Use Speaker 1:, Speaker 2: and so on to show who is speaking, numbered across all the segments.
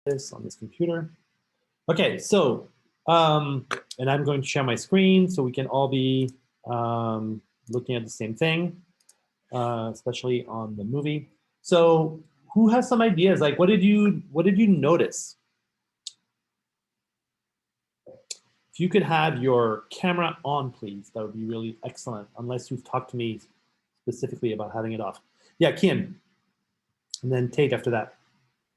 Speaker 1: this on this computer. Okay, so, and I'm going to share my screen so we can all be looking at the same thing, especially on the movie. So, who has some ideas? Like, what did you notice? If you could have your camera on, please, that would be really excellent. Unless you've talked to me specifically about having it off. Yeah, Kim, and then Tate after that.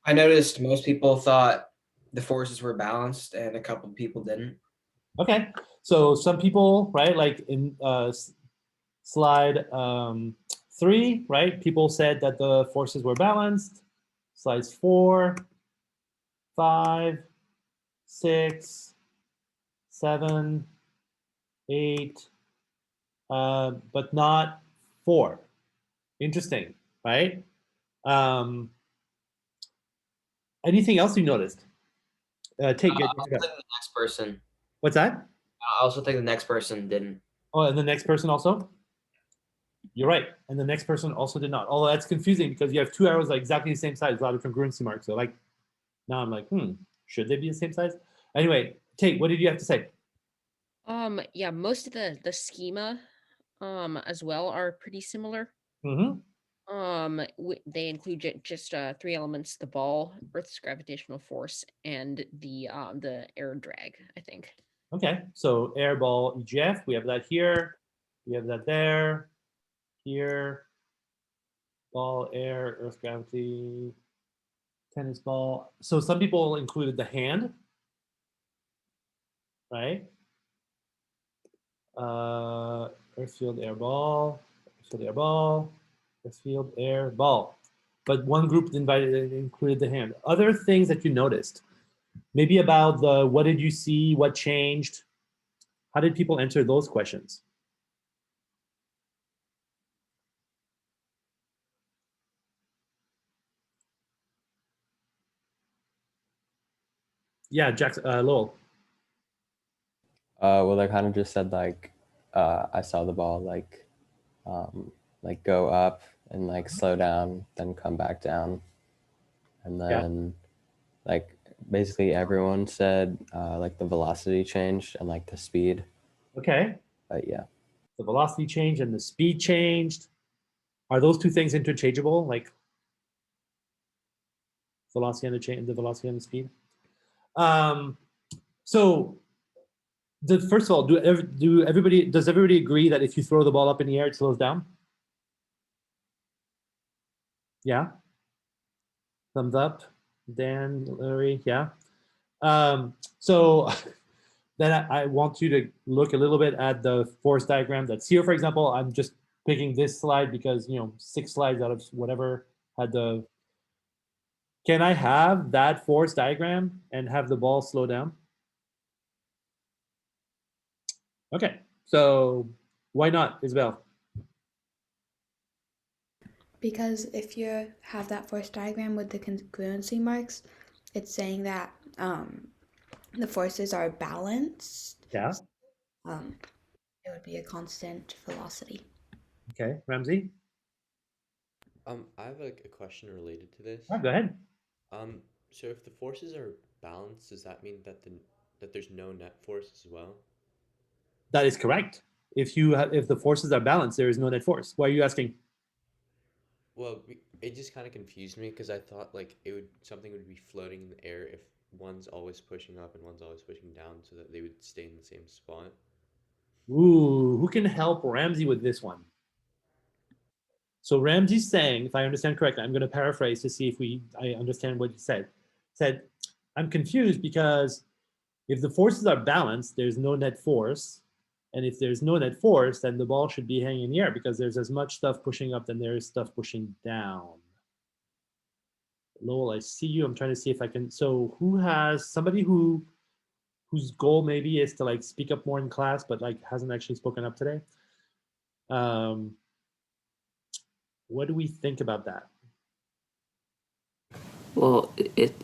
Speaker 2: I noticed most people thought the forces were balanced, and a couple people didn't.
Speaker 1: Okay, so some people, right, like in slide 3, right, people said that the forces were balanced. Slides 4, 5, 6, 7, 8, but not 4. Interesting, right? Anything else you noticed? Take it.
Speaker 2: I think the next person.
Speaker 1: What's that?
Speaker 2: I also think the next person didn't.
Speaker 1: Oh, and the next person also? You're right. And the next person also did not. Although that's confusing because you have 2 arrows like exactly the same size, a lot of congruency marks. So like now I'm like, should they be the same size? Anyway, Tate, what did you have to say?
Speaker 3: Yeah, most of the schema as well are pretty similar.
Speaker 1: Mm-hmm.
Speaker 3: They include just 3 elements: the ball, Earth's gravitational force, and the air drag, I think.
Speaker 1: Okay, so air ball EGF, we have that here, we have that there, here, ball, air, Earth gravity, tennis ball. So some people included the hand, right? Earth field, air ball, Earth field, air ball, Earth field, air ball. But one group included the hand. Other things that you noticed, maybe about the what did you see, what changed? How did people answer those questions? Yeah, Jackson, Lowell.
Speaker 4: Well, I kind of just said I saw the ball go up and slow down, then come back down, and then basically everyone said the velocity changed and the speed.
Speaker 1: Okay.
Speaker 4: But yeah.
Speaker 1: The velocity changed and the speed changed. Are those two things interchangeable? Like velocity and the velocity and the speed? So first of all, does everybody agree that if you throw the ball up in the air, it slows down? Yeah. Thumbs up. Dan, Larry, yeah. So then I want you to look a little bit at the force diagram that's here. For example, I'm just picking this slide because 6 slides out of whatever had the. Can I have that force diagram and have the ball slow down? Okay, so why not, Isabel?
Speaker 5: Because if you have that force diagram with the congruency marks, it's saying that the forces are balanced.
Speaker 1: Yeah.
Speaker 5: It would be a constant velocity.
Speaker 1: Okay, Ramsey?
Speaker 6: I have a question related to this.
Speaker 1: Oh, go ahead.
Speaker 6: So if the forces are balanced, does that mean that there's no net force as well?
Speaker 1: That is correct. If the forces are balanced, there is no net force. Why are you asking?
Speaker 6: Well, it just kind of confused me because I thought something would be floating in the air if one's always pushing up and one's always pushing down, so that they would stay in the same spot.
Speaker 1: Ooh, who can help Ramsey with this one? So Ramsey's saying, if I understand correctly, I'm going to paraphrase to see if I understand what he said. Said, I'm confused because if the forces are balanced, there's no net force. And if there's no net force, then the ball should be hanging in the air because there's as much stuff pushing up than there is stuff pushing down. Lowell, I see you. I'm trying to see if I can. So who has somebody whose goal maybe is to speak up more in class, but hasn't actually spoken up today? What do we think about that?
Speaker 7: Well,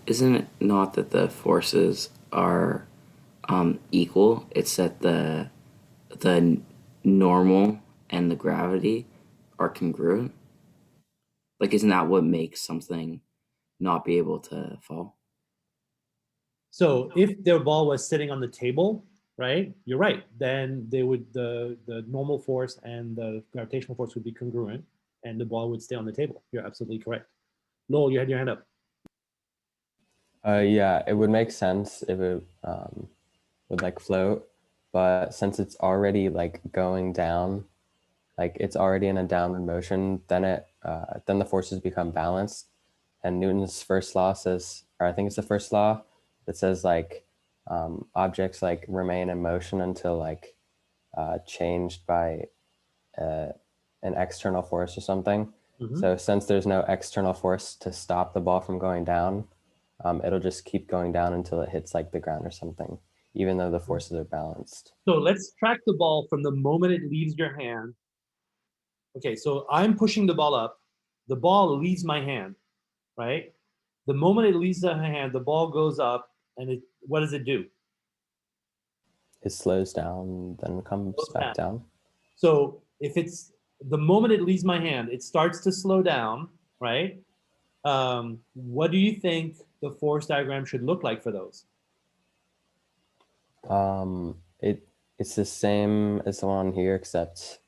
Speaker 7: isn't it not that the forces are equal? It's that the normal and the gravity are congruent. Isn't that what makes something not be able to fall?
Speaker 1: So if their ball was sitting on the table, right, you're right, then they would, the normal force and the gravitational force would be congruent and the ball would stay on the table. You're absolutely correct. Lowell, you had your hand up.
Speaker 4: Yeah, it would make sense if it would like float, but since it's already like going down, like it's already in a downward motion, then then the forces become balanced. And Newton's first law says, or I think it's the first law that says like objects like remain in motion until like changed by an external force or something. So since there's no external force to stop the ball from going down, it'll just keep going down until it hits like the ground or something, even though the forces are balanced.
Speaker 1: So let's track the ball from the moment it leaves your hand. Okay, so I'm pushing the ball up. The ball leaves my hand, right? The moment it leaves the hand, the ball goes up, and what does it do?
Speaker 4: It slows down, then comes
Speaker 1: Slows
Speaker 4: back down.
Speaker 1: So if it's the moment it leaves my hand, it starts to slow down, right? What do you think the force diagram should look like for those?
Speaker 4: It's the same as the one here, except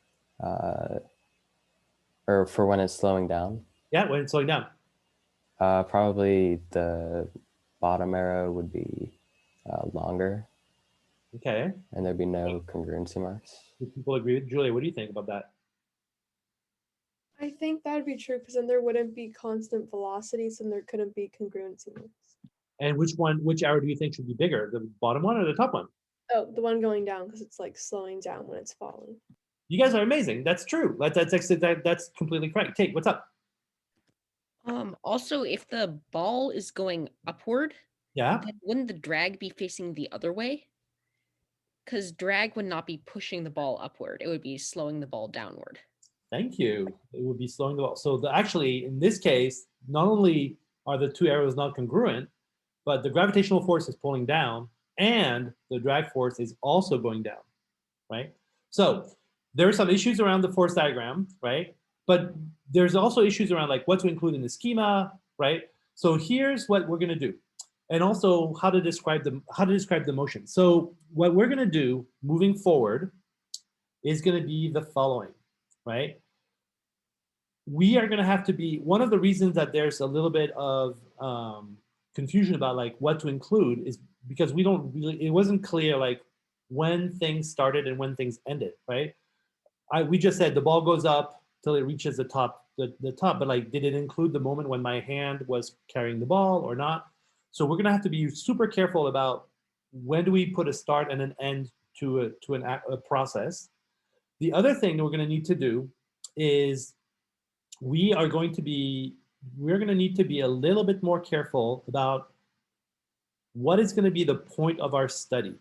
Speaker 4: or for when it's slowing down.
Speaker 1: Yeah, when it's slowing down.
Speaker 4: Probably the bottom arrow would be longer.
Speaker 1: Okay.
Speaker 4: And there'd be no congruency marks.
Speaker 1: Do people agree with Julia? What do you think about that?
Speaker 8: I think that would be true because then there wouldn't be constant velocities and there couldn't be congruency marks.
Speaker 1: And which arrow do you think should be bigger, the bottom one or the top one?
Speaker 8: Oh, the one going down because it's like slowing down when it's falling.
Speaker 1: You guys are amazing. That's true. That's completely correct. Kate, what's up?
Speaker 3: Also, if the ball is going upward,
Speaker 1: Yeah.
Speaker 3: then wouldn't the drag be facing the other way? Because drag would not be pushing the ball upward. It would be slowing the ball downward.
Speaker 1: Thank you. It would be slowing the ball. So actually, in this case, not only are the two arrows not congruent, but the gravitational force is pulling down and the drag force is also going down, right? So there are some issues around the force diagram, right? But there's also issues around like what to include in the schema, right? So here's what we're gonna do. And also how to describe the motion. So what we're gonna do moving forward is gonna be the following, right? We are gonna have to be, one of the reasons that there's a little bit of confusion about like what to include is because we don't really, it wasn't clear like when things started and when things ended, right? We just said the ball goes up till it reaches the top, but like, did it include the moment when my hand was carrying the ball or not? So we're gonna have to be super careful about when do we put a start and an end to a process. The other thing that we're gonna need to do is we're going to need to be a little bit more careful about what is going to be the point of our study.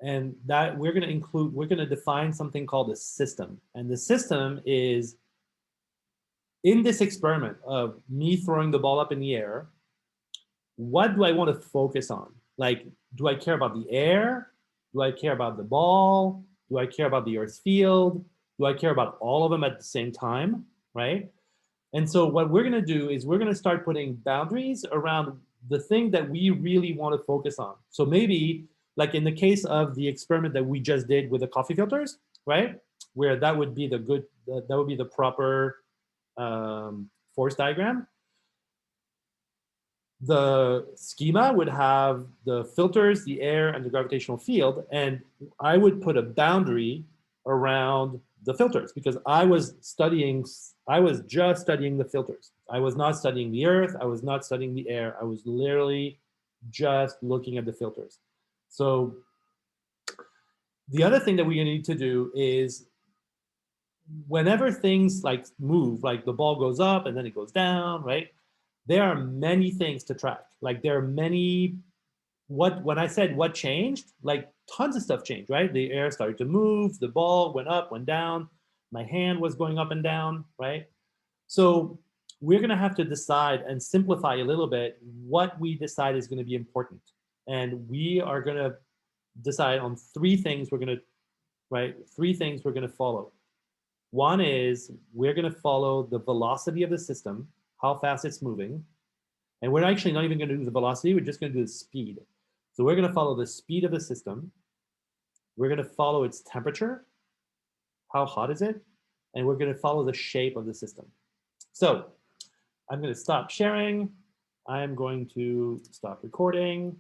Speaker 1: And that we're going to define something called a system. And the system is, in this experiment of me throwing the ball up in the air, what do I want to focus on? Like, do I care about the air? Do I care about the ball? Do I care about the Earth field? Do I care about all of them at the same time, right? And so what we're gonna do is we're gonna start putting boundaries around the thing that we really want to focus on. So maybe, like in the case of the experiment that we just did with the coffee filters, right? Where that would be the proper force diagram. The schema would have the filters, the air, and the gravitational field, and I would put a boundary around the filters because I was just studying the filters. I was not studying the Earth. I was not studying the air. I was literally just looking at the filters. So the other thing that we need to do is whenever things like move, like the ball goes up and then it goes down, right? There are many things to track. Like there are many, when I said what changed, like tons of stuff changed, right? The air started to move, the ball went up, went down, my hand was going up and down, right? So we're gonna have to decide and simplify a little bit what we decide is gonna be important. And we are gonna decide on three things we're gonna follow. One is we're gonna follow the velocity of the system, how fast it's moving. And we're actually not even gonna do the velocity, we're just gonna do the speed. So we're going to follow the speed of the system. We're going to follow its temperature. How hot is it? And we're going to follow the shape of the system. So I'm going to stop sharing. I'm going to stop recording.